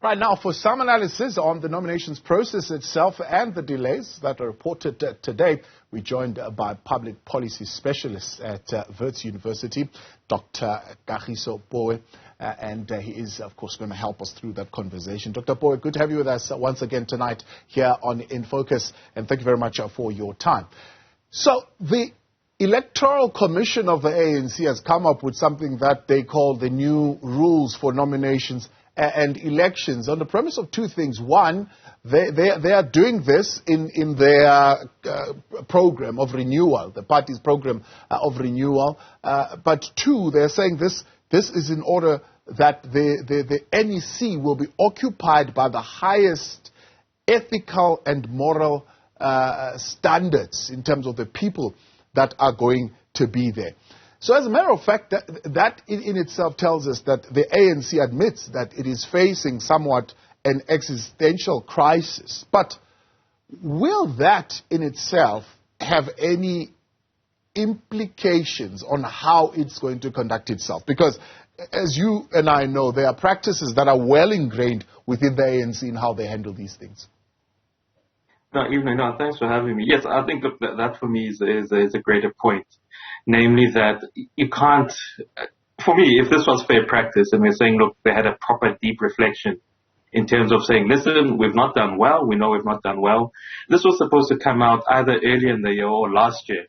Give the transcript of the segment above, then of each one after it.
Right now, for some analysis on the nominations process itself and the delays that are reported today, we're joined by public policy specialist at Wits University, Dr. Kagiso Pooe, and he is, of course, going to help us through that conversation. Dr. Pooe, good to have you with us once again tonight here on In Focus, and thank you very much for your time. So, the Electoral Commission of the ANC has come up with something that they call the new rules for nominations and elections on the premise of two things. One, they are doing this in their program of renewal, the party's program of renewal. But two, they're saying this is in order that the NEC will be occupied by the highest ethical and moral standards in terms of the people that are going to be there. So as a matter of fact, that in itself tells us that the ANC admits that it is facing somewhat an existential crisis. But will that in itself have any implications on how it's going to conduct itself? Because as you and I know, there are practices that are well ingrained within the ANC in how they handle these things. No, evening. No, thanks for having me. Yes, I think that for me is a greater point. Namely that you can't, for me, if this was fair practice and we're saying, look, they had a proper deep reflection in terms of saying, listen, we've not done well, we know we've not done well. This was supposed to come out either earlier in the year or last year.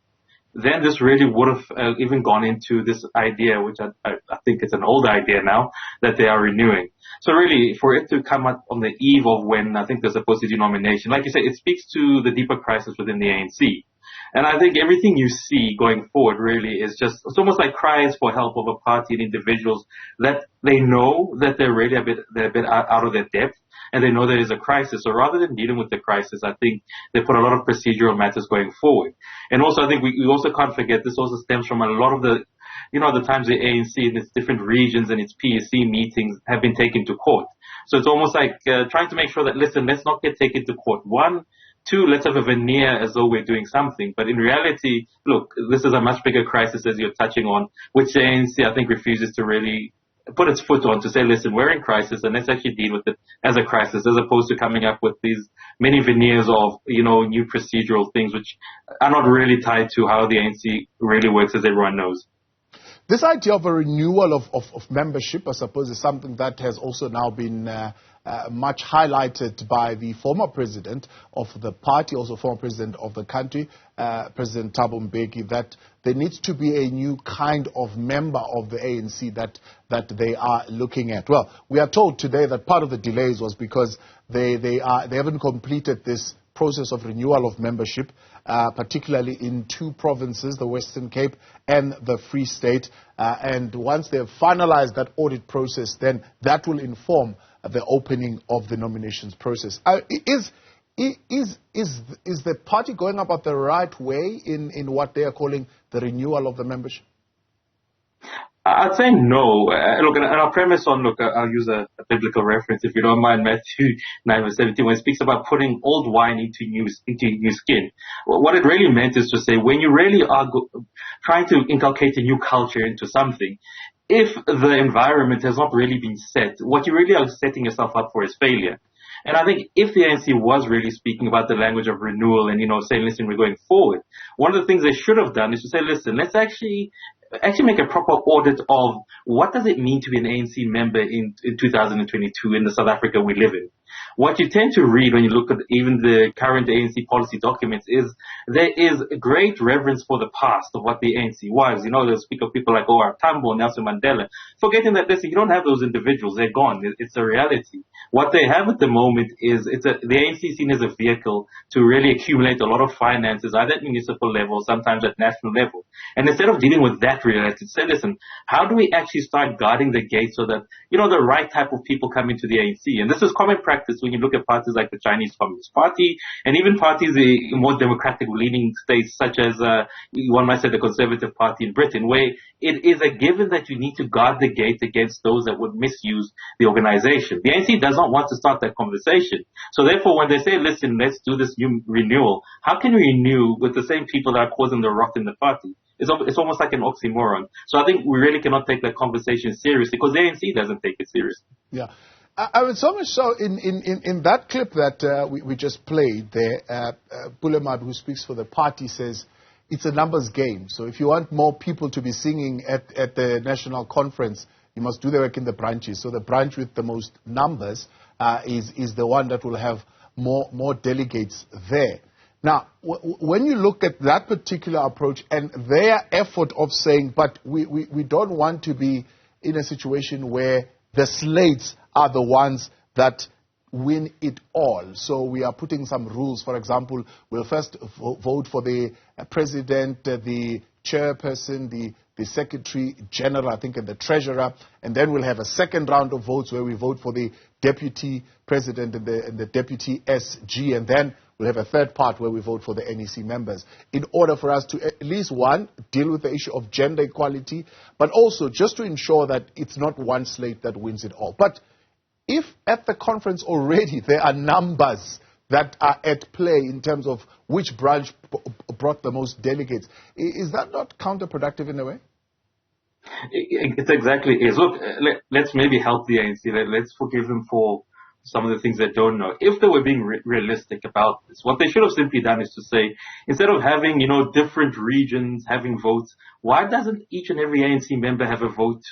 Then this really would have even gone into this idea, which I think is an old idea now, that they are renewing. So really, for it to come out on the eve of when I think they're supposed to do nomination, like you say, it speaks to the deeper crisis within the ANC. And I think everything you see going forward really is just, it's almost like cries for help of a party and individuals that they know that they're really they're a bit out of their depth and they know there is a crisis. So rather than dealing with the crisis, I think they put a lot of procedural matters going forward. And also I think we also can't forget this also stems from a lot of the, the times the ANC in its different regions and its PSC meetings have been taken to court. So it's almost like trying to make sure that, listen, let's not get taken to court. One, two, let's have a veneer as though we're doing something. But in reality, look, this is a much bigger crisis as you're touching on, which the ANC, I think, refuses to really put its foot on to say, listen, we're in crisis and let's actually deal with it as a crisis as opposed to coming up with these many veneers of, new procedural things which are not really tied to how the ANC really works, as everyone knows. This idea of a renewal of membership, I suppose, is something that has also now been much highlighted by the former president of the party, also former president of the country, President Thabo Mbeki, that there needs to be a new kind of member of the ANC that they are looking at. Well, we are told today that part of the delays was because they haven't completed this process of renewal of membership, particularly in two provinces, the Western Cape and the Free State. And once they've finalized that audit process, then that will inform the opening of the nominations process. Is the party going about the right way in what they are calling the renewal of the membership? I'd say no. Look, and our premise on, I'll use a biblical reference if you don't mind, Matthew 9:17, when it speaks about putting old wine into new skin. What it really meant is to say, when you really are trying to inculcate a new culture into something, if the environment has not really been set, what you really are setting yourself up for is failure. And I think if the ANC was really speaking about the language of renewal and, saying, listen, we're going forward, one of the things they should have done is to say, listen, let's actually make a proper audit of what does it mean to be an ANC member in 2022 in the South Africa we live in. What you tend to read when you look at even the current ANC policy documents is there is great reverence for the past of what the ANC was. They'll speak of people like O.R. Tambo, Nelson Mandela, forgetting that, listen, you don't have those individuals. They're gone. It's a reality. What they have at the moment is the ANC is seen as a vehicle to really accumulate a lot of finances, either at municipal level, sometimes at national level. And instead of dealing with that reality, say, listen, how do we actually start guarding the gate so that, the right type of people come into the ANC? And this is common practice when you look at parties like the Chinese Communist Party and even parties in more democratic leaning states such as, one might say, the Conservative Party in Britain, where it is a given that you need to guard the gate against those that would misuse the organization. The ANC does not want to start that conversation. So therefore, when they say, listen, let's do this new renewal, how can we renew with the same people that are causing the rot in the party? It's almost like an oxymoron. So I think we really cannot take that conversation seriously because the ANC doesn't take it seriously. Yeah. I mean, so much so, in that clip that we just played there, Bulemad, who speaks for the party, says it's a numbers game. So if you want more people to be singing at the national conference, you must do the work in the branches. So the branch with the most numbers is the one that will have more delegates there. Now, when you look at that particular approach and their effort of saying, but we don't want to be in a situation where the slates are the ones that win it all. So we are putting some rules. For example, we'll first vote for the president, the chairperson, the secretary general, I think, and the treasurer, and then we'll have a second round of votes where we vote for the deputy president and the deputy SG, and then we'll have a third part where we vote for the NEC members, in order for us to at least, one, deal with the issue of gender equality, but also just to ensure that it's not one slate that wins it all. But if at the conference already there are numbers that are at play in terms of which branch brought the most delegates, is that not counterproductive in a way? It exactly is. Look, let's maybe help the ANC. Let's forgive them for some of the things they don't know. If they were being realistic about this, what they should have simply done is to say, instead of having, different regions having votes, why doesn't each and every ANC member have a vote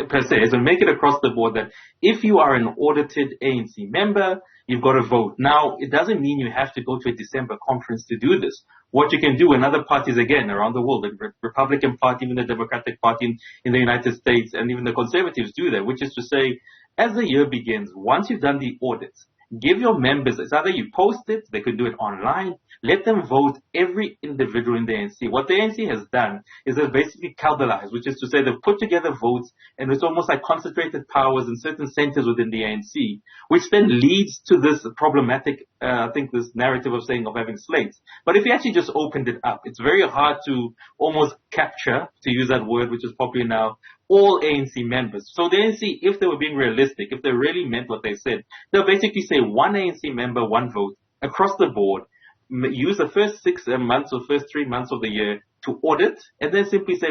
per se? So make it across the board that if you are an audited ANC member, you've got to vote. Now, it doesn't mean you have to go to a December conference to do this. What you can do, and other parties, again, around the world, the Republican Party, even the Democratic Party in the United States, and even the Conservatives do that, which is to say, as the year begins, once you've done the audits, give your members, it's either you post it, they could do it online, let them vote, every individual in the ANC. What the ANC has done is they've basically cowbellized, which is to say they've put together votes, and it's almost like concentrated powers in certain centers within the ANC, which then leads to this problematic, this narrative of having slates. But if you actually just opened it up, it's very hard to almost capture, to use that word, which is popular now, all ANC members. So the ANC, if they were being realistic, if they really meant what they said, they'll basically say one ANC member, one vote across the board, use the first 6 months or first 3 months of the year to audit, and then simply say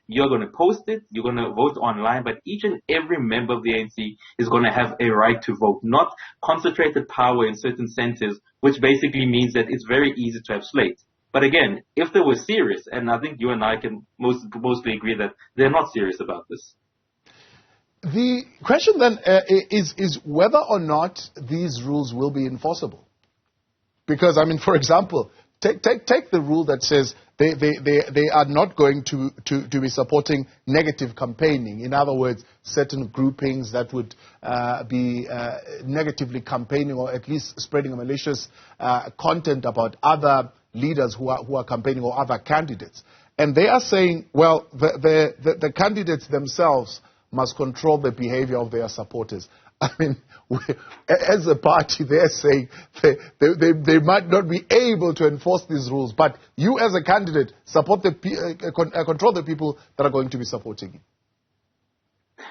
you're going to post it, you're going to vote online, but each and every member of the ANC is going to have a right to vote, not concentrated power in certain centers, which basically means that it's very easy to have slates. But again, if they were serious, and I think you and I can mostly agree that they're not serious about this. The question then is whether or not these rules will be enforceable. Because, I mean, for example, take the rule that says they are not going to be supporting negative campaigning. In other words, certain groupings that would be negatively campaigning or at least spreading malicious content about other leaders who are campaigning or other candidates. And they are saying, well, the candidates themselves must control the behavior of their supporters. I mean, as a party, they're saying they might not be able to enforce these rules, but you as a candidate control the people that are going to be supporting you.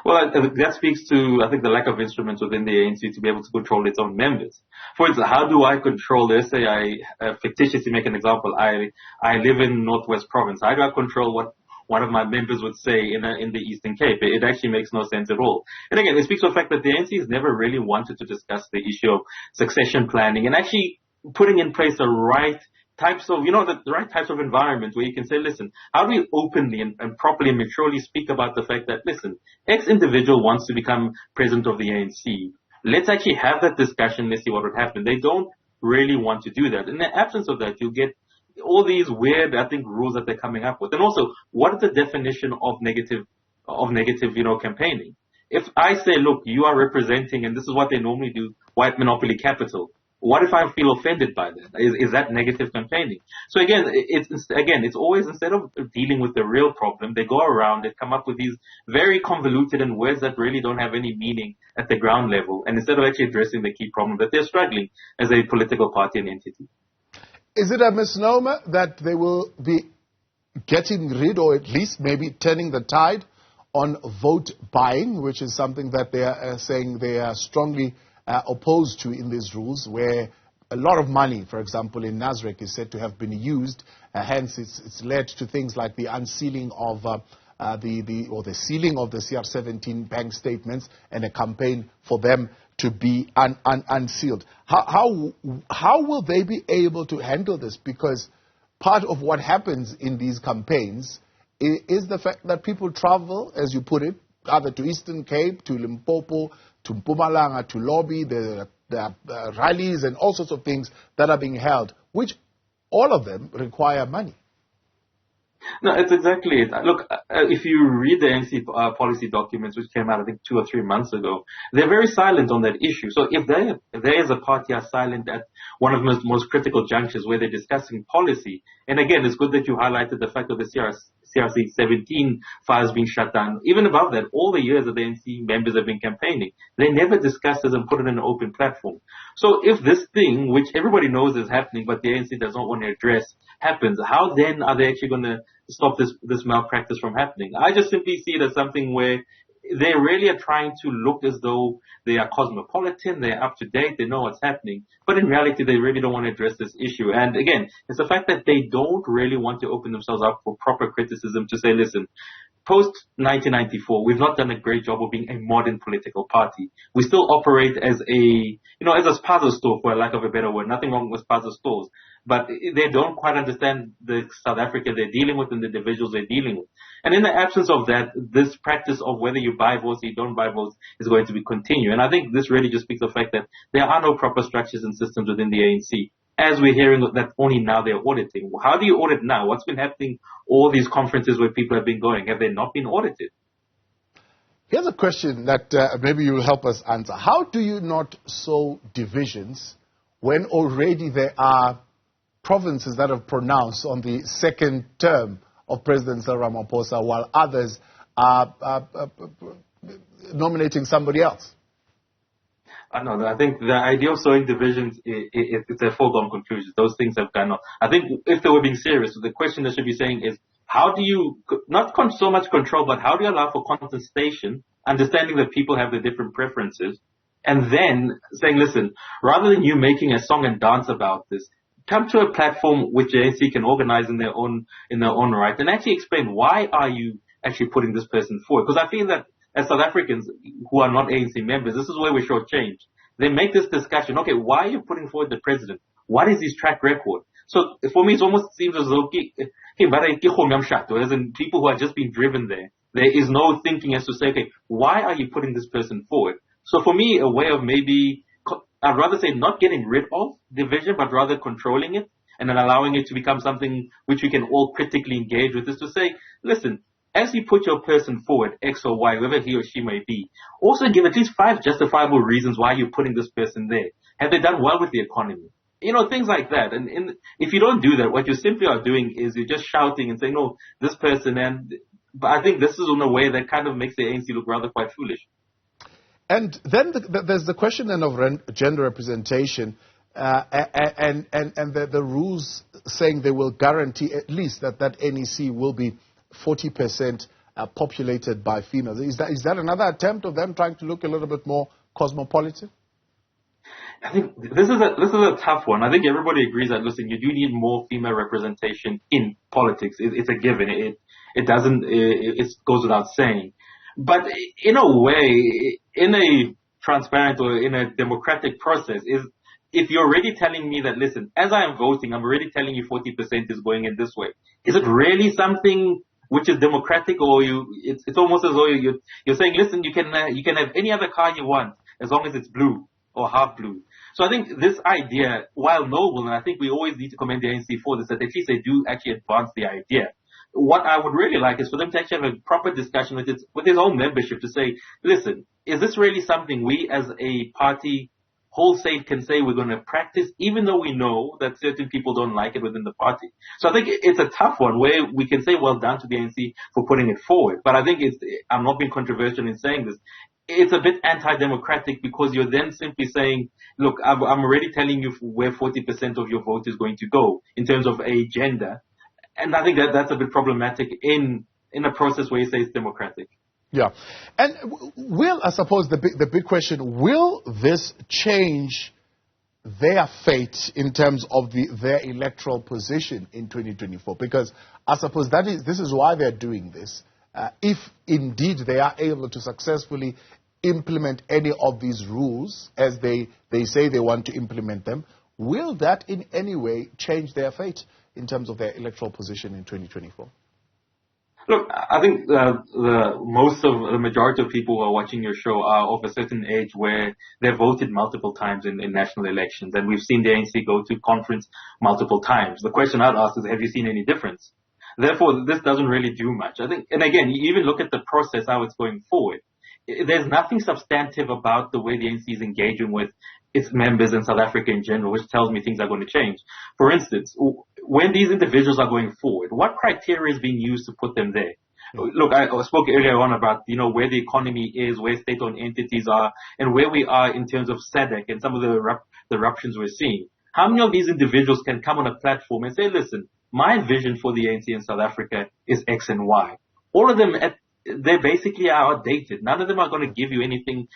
Well, that speaks to, I think, the lack of instruments within the ANC to be able to control its own members. For instance, how do I control, let's say fictitiously make an example, I live in Northwest Province. How do I control what one of my members would say in the Eastern Cape? It actually makes no sense at all. And again, it speaks to the fact that the ANC has never really wanted to discuss the issue of succession planning and actually putting in place the right types of, the right types of environment where you can say, listen, how do we openly and properly and maturely speak about the fact that, listen, X individual wants to become president of the ANC. Let's actually have that discussion. Let's see what would happen. They don't really want to do that. In the absence of that, you'll get all these weird, I think, rules that they're coming up with. And also, what is the definition of negative, campaigning? If I say, look, you are representing, and this is what they normally do, white monopoly capital, what if I feel offended by that? Is that negative campaigning? So again, it's always, instead of dealing with the real problem, they go around, they come up with these very convoluted and words that really don't have any meaning at the ground level. And instead of actually addressing the key problem that they're struggling as a political party and entity. Is it a misnomer that they will be getting rid, or at least maybe turning the tide on vote buying, which is something that they are saying they are strongly opposed to in these rules, where a lot of money, for example, in Nasrec is said to have been used. Hence, it's led to things like the unsealing of the sealing of the CR17 bank statements and a campaign for them to be unsealed. How will they be able to handle this? Because part of what happens in these campaigns is the fact that people travel, as you put it, either to Eastern Cape, to Limpopo, to Mpumalanga, to lobby. There are rallies and all sorts of things that are being held, which all of them require money. No, it's exactly it. Look, if you read the ANC policy documents, which came out, I think, 2 or 3 months ago, they're very silent on that issue. So if they as a party are silent at one of the most critical junctures where they're discussing policy, and again, it's good that you highlighted the fact of the CRC 17 files being shut down. Even above that, all the years that the ANC members have been campaigning, they never discussed this and put it in an open platform. So if this thing, which everybody knows is happening, but the ANC does not want to address, happens, how then are they actually going to stop this malpractice from happening? I just simply see it as something where they really are trying to look as though they are cosmopolitan, they're up to date, they know what's happening. But in reality, they really don't want to address this issue. And again, it's the fact that they don't really want to open themselves up for proper criticism to say, listen, post-1994, we've not done a great job of being a modern political party. We still operate as as a spaza store, for lack of a better word. Nothing wrong with spaza stores. But they don't quite understand the South Africa they're dealing with and the individuals they're dealing with. And in the absence of that, this practice of whether you buy votes or you don't buy votes is going to be continued. And I think this really just speaks to the fact that there are no proper structures and systems within the ANC. As we're hearing that only now they're auditing. How do you audit now? What's been happening? All these conferences where people have been going, have they not been audited? Here's a question that maybe you will help us answer. How do you not sow divisions when already there are provinces that have pronounced on the second term of President Cyril Ramaphosa while others are nominating somebody else? I know. I think the idea of sowing divisions it's a foregone conclusion. Those things have gone on. I think if they were being serious, the question they should be saying is, how do you, not so much control, but how do you allow for contestation, understanding that people have their different preferences, and then saying, listen, rather than you making a song and dance about this, come to a platform which the ANC can organize in their own right and actually explain why are you actually putting this person forward. Because I feel that as South Africans who are not ANC members, this is where we're shortchanged. They make this discussion, okay, why are you putting forward the president? What is his track record? So for me, it almost seems as though, as in people who are just being driven there. There is no thinking as to say, okay, why are you putting this person forward? So for me, a way of maybe, I'd rather say not getting rid of division, but rather controlling it and then allowing it to become something which we can all critically engage with, is to say, listen, as you put your person forward, X or Y, whoever he or she may be, also give at least 5 justifiable reasons why you're putting this person there. Have they done well with the economy? Things like that. And if you don't do that, what you simply are doing is you're just shouting and saying, no, this person. But I think this is in a way that kind of makes the ANC look rather quite foolish. And then there's the question then of gender representation and the rules saying they will guarantee at least that NEC will be 40% populated by females. Is that another attempt of them trying to look a little bit more cosmopolitan? I think this is a tough one. I think everybody agrees that, listen, you do need more female representation in politics. It's a given. It goes without saying. But in a way, in a transparent or in a democratic process, if you're already telling me that, listen, as I am voting, I'm already telling you 40% is going in this way. Is it really something which is democratic, or it's almost as though you're saying, listen, you can have any other car you want as long as it's blue or half blue. So I think this idea, while noble, and I think we always need to commend the ANC for this, that at least they do actually advance the idea. What I would really like is for them to actually have a proper discussion with his own membership to say, listen, is this really something we as a party wholesale can say we're going to practice, even though we know that certain people don't like it within the party? So I think it's a tough one where we can say well done to the ANC for putting it forward. But I think I'm not being controversial in saying this. It's a bit anti-democratic because you're then simply saying, look, I'm already telling you where 40% of your vote is going to go in terms of a gender. And I think that's a bit problematic in a process where you say it's democratic. Yeah. And I suppose the big question, will this change their fate in terms of their electoral position in 2024? Because I suppose this is why they're doing this. if indeed they are able to successfully implement any of these rules as they say they want to implement them, will that in any way change their fate in terms of their electoral position in 2024? Look, I think the majority of people who are watching your show are of a certain age where they've voted multiple times in national elections, and we've seen the ANC go to conference multiple times. The question I'd ask is, have you seen any difference? Therefore, this doesn't really do much. I think, and again, you even look at the process, how it's going forward. There's nothing substantive about the way the ANC is engaging with its members in South Africa in general, which tells me things are going to change. For instance, when these individuals are going forward, what criteria is being used to put them there? Look, I spoke earlier on about, where the economy is, where state-owned entities are, and where we are in terms of SADC and some of the eruptions we're seeing. How many of these individuals can come on a platform and say, listen, my vision for the ANC in South Africa is X and Y? All of them, they basically are outdated. None of them are going to give you anything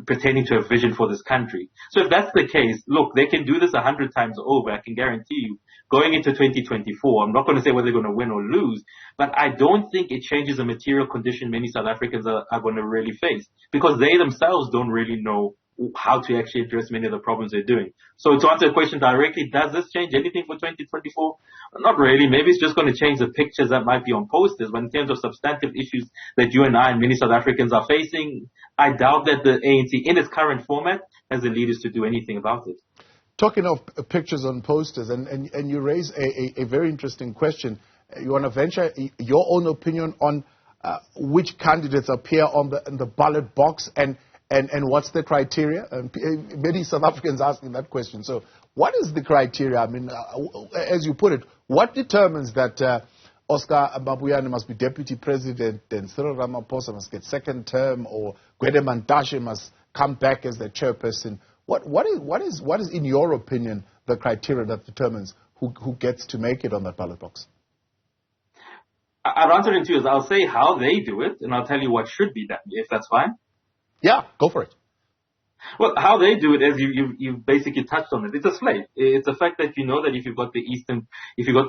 pertaining to a vision for this country. So if that's the case, look, they can do this 100 times over. I can guarantee you, going into 2024, I'm not going to say whether they're going to win or lose, but I don't think it changes the material condition many South Africans are going to really face, because they themselves don't really know how to actually address many of the problems they're doing. So to answer the question directly, does this change anything for 2024? Not really. Maybe it's just going to change the pictures that might be on posters, but in terms of substantive issues that you and I and many South Africans are facing, I doubt that the ANC in its current format has the leaders to do anything about it. Talking of pictures on posters, and you raise a very interesting question. You want to venture your own opinion on which candidates appear in the ballot box and what's the criteria? Many South Africans asking that question. So what is the criteria? I mean, as you put it, what determines that Oscar Mbabuyane must be deputy president and Cyril Ramaphosa must get second term, or Gwede Mantashe must come back as the chairperson? What is, in your opinion, the criteria that determines who gets to make it on that ballot box? I'll answer it in two ways. I'll say how they do it, and I'll tell you what should be done, if that's fine. Yeah, go for it. Well, how they do it, as you basically touched on it, it's a slate. It's the fact that that if you've got the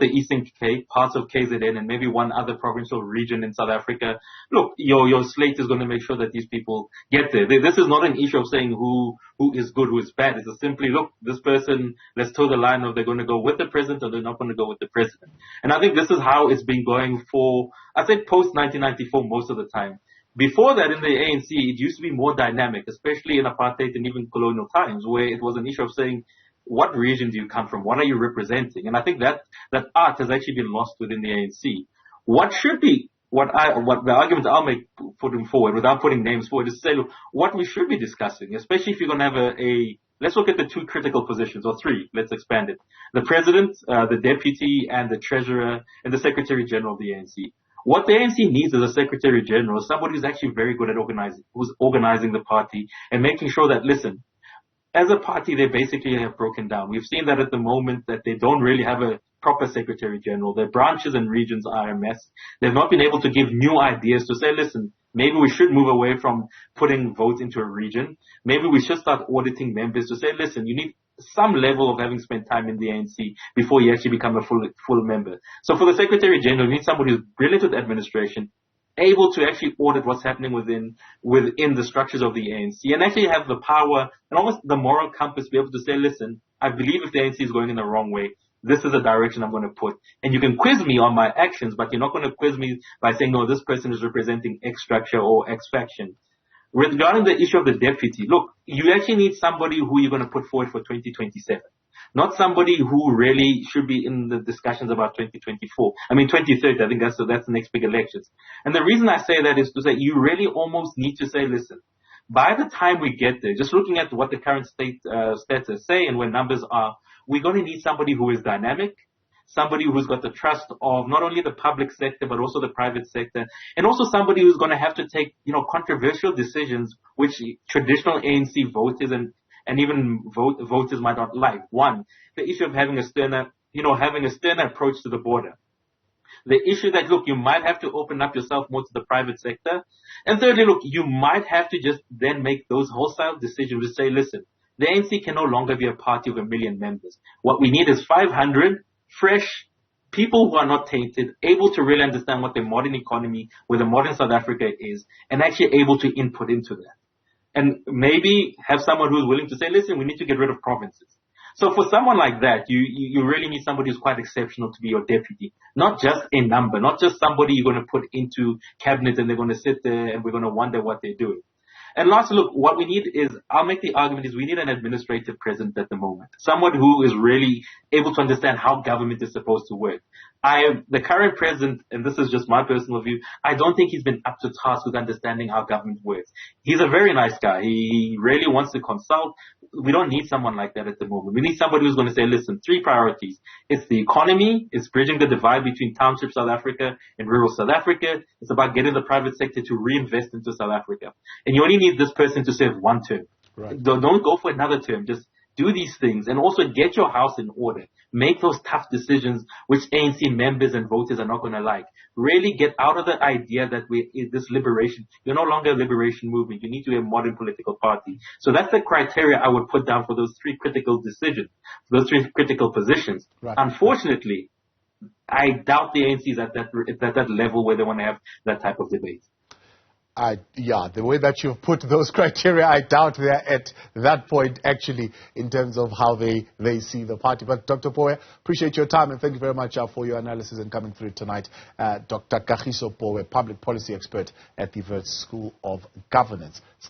Eastern Cape, parts of KZN, and maybe one other provincial region in South Africa, look, your slate is going to make sure that these people get there. This is not an issue of saying who is good, who is bad. It's a simply, look, this person, let's toe the line of they're going to go with the president or they're not going to go with the president. And I think this is how it's been going for, I think, post 1994 most of the time. Before that, in the ANC, it used to be more dynamic, especially in apartheid and even colonial times, where it was an issue of saying, what region do you come from? What are you representing? And I think that art has actually been lost within the ANC. What should be, what the argument I'll make putting forward, without putting names forward, is to say, look, what we should be discussing, especially if you're going to have let's look at the two critical positions, or three, let's expand it. The president, the deputy, and the treasurer, and the secretary general of the ANC. What the ANC needs as a Secretary General is somebody who's actually very good at organizing the party and making sure that, listen, as a party, they basically have broken down. We've seen that at the moment that they don't really have a proper Secretary General. Their branches and regions are a mess. They've not been able to give new ideas to say, listen, maybe we should move away from putting votes into a region. Maybe we should start auditing members to say, listen, you need some level of having spent time in the ANC before you actually become a full member. So for the Secretary General, you need somebody who's brilliant with administration, able to actually audit what's happening within the structures of the ANC, and actually have the power and almost the moral compass to be able to say, listen, I believe if the ANC is going in the wrong way, this is the direction I'm going to put. And you can quiz me on my actions, but you're not going to quiz me by saying, no, this person is representing X structure or X faction. Regarding the issue of the deputy, look, you actually need somebody who you're going to put forward for 2027. Not somebody who really should be in the discussions about 2024. I mean, 2030, I think that's the next big elections. And the reason I say that is to say you really almost need to say, listen, by the time we get there, just looking at what the current status say and where numbers are, we're going to need somebody who is dynamic, somebody who's got the trust of not only the public sector, but also the private sector, and also somebody who's going to have to take, controversial decisions, which traditional ANC voters and even voters might not like. One, the issue of having a sterner approach to the border. The issue that, look, you might have to open up yourself more to the private sector. And thirdly, look, you might have to just then make those wholesale decisions to say, listen, the ANC can no longer be a party of 1 million members. What we need is 500 fresh, people who are not tainted, able to really understand what the modern economy, where the modern South Africa is, and actually able to input into that. And maybe have someone who's willing to say, listen, we need to get rid of provinces. So for someone like that, you really need somebody who's quite exceptional to be your deputy. Not just a number, not just somebody you're going to put into cabinet and they're going to sit there and we're going to wonder what they're doing. And lastly, look, what we need is, I'll make the argument is we need an administrative president at the moment. Someone who is really able to understand how government is supposed to work. The current president, and this is just my personal view, I don't think he's been up to task with understanding how government works. He's a very nice guy. He really wants to consult. We don't need someone like that at the moment. We need somebody who's going to say, listen, 3 priorities. It's the economy. It's bridging the divide between township South Africa and rural South Africa. It's about getting the private sector to reinvest into South Africa. And you only need this person to serve 1 term. Right. Don't go for another term. Just do these things and also get your house in order. Make those tough decisions which ANC members and voters are not going to like. Really get out of the idea that this liberation, you're no longer a liberation movement. You need to be a modern political party. So that's the criteria I would put down for those 3 critical decisions, those 3 critical positions. Right. Unfortunately, I doubt the ANC is at that level where they want to have that type of debate. Yeah, the way that you've put those criteria, I doubt they're at that point, actually, in terms of how they see the party. But Dr. Pooe, appreciate your time, and thank you very much for your analysis and coming through tonight. Dr. Kagiso Pooe, public policy expert at the Wits School of Governance.